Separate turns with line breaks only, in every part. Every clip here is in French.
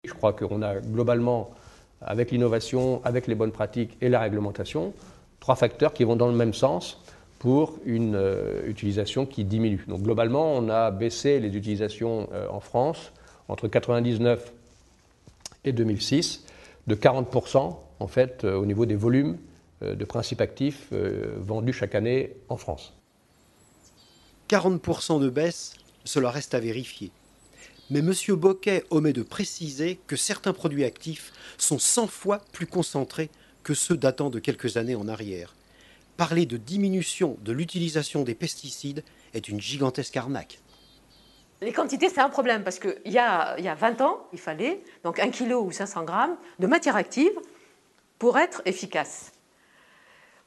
Je crois qu'on a globalement, avec l'innovation, avec les bonnes pratiques et la réglementation, trois facteurs qui vont dans le même sens pour une utilisation qui diminue. Donc globalement, on a baissé les utilisations en France entre 1999 et 2006 de 40% en fait au niveau des volumes de principes actifs vendus chaque année en France.
40% de baisse, cela reste à vérifier. Mais M. Bocquet omet de préciser que certains produits actifs sont 100 fois plus concentrés que ceux datant de quelques années en arrière. Parler de diminution de l'utilisation des pesticides est une gigantesque arnaque.
Les quantités, c'est un problème parce qu'il y a 20 ans, il fallait donc 1 kg ou 500 grammes de matière active pour être efficace.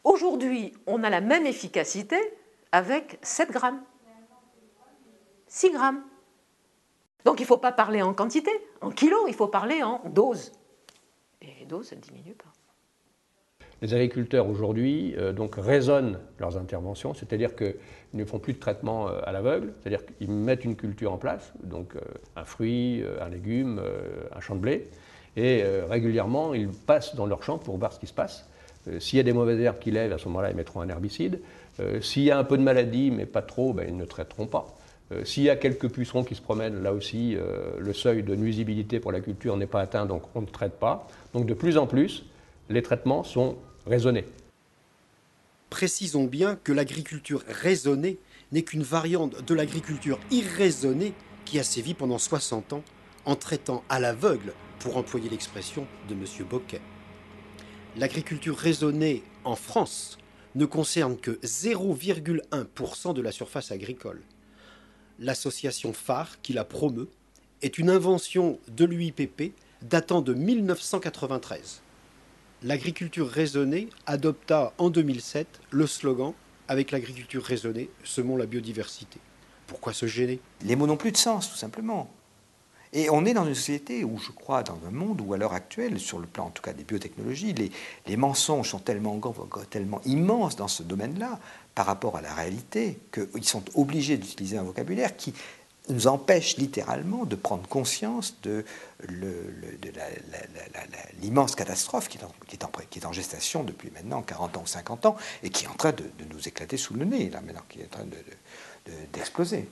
Aujourd'hui, on a la même efficacité avec 7 grammes, 6 grammes. Donc il ne faut pas parler en quantité, en kilos, il faut parler en dose. Et les doses, elles ne diminuent pas.
Les agriculteurs aujourd'hui donc raisonnent leurs interventions, c'est-à-dire qu'ils ne font plus de traitement à l'aveugle, c'est-à-dire qu'ils mettent une culture en place, donc un fruit, un légume, un champ de blé, et régulièrement ils passent dans leur champ pour voir ce qui se passe. S'il y a des mauvaises herbes qui lèvent, à ce moment-là ils mettront un herbicide. S'il y a un peu de maladie, mais pas trop, ben, ils ne traiteront pas. S'il y a quelques pucerons qui se promènent, là aussi, le seuil de nuisibilité pour la culture n'est pas atteint, donc on ne traite pas. Donc de plus en plus, les traitements sont raisonnés.
Précisons bien que l'agriculture raisonnée n'est qu'une variante de l'agriculture irraisonnée qui a sévi pendant 60 ans en traitant à l'aveugle, pour employer l'expression de M. Bocquet. L'agriculture raisonnée en France ne concerne que 0,1% de la surface agricole. L'association phare qui la promeut est une invention de l'UIPP datant de 1993. L'agriculture raisonnée adopta en 2007 le slogan « Avec l'agriculture raisonnée, semons la biodiversité ». Pourquoi se gêner?
Les mots n'ont plus de sens, tout simplement. Et on est dans une société où, je crois, dans un monde où, à l'heure actuelle, sur le plan en tout cas des biotechnologies, les mensonges sont tellement immenses dans ce domaine-là, par rapport à la réalité, qu'ils sont obligés d'utiliser un vocabulaire qui nous empêche littéralement de prendre conscience de l'immense catastrophe qui est en gestation depuis maintenant 40 ans ou 50 ans et qui est en train de nous éclater sous le nez, là, maintenant, qui est en train d'exploser.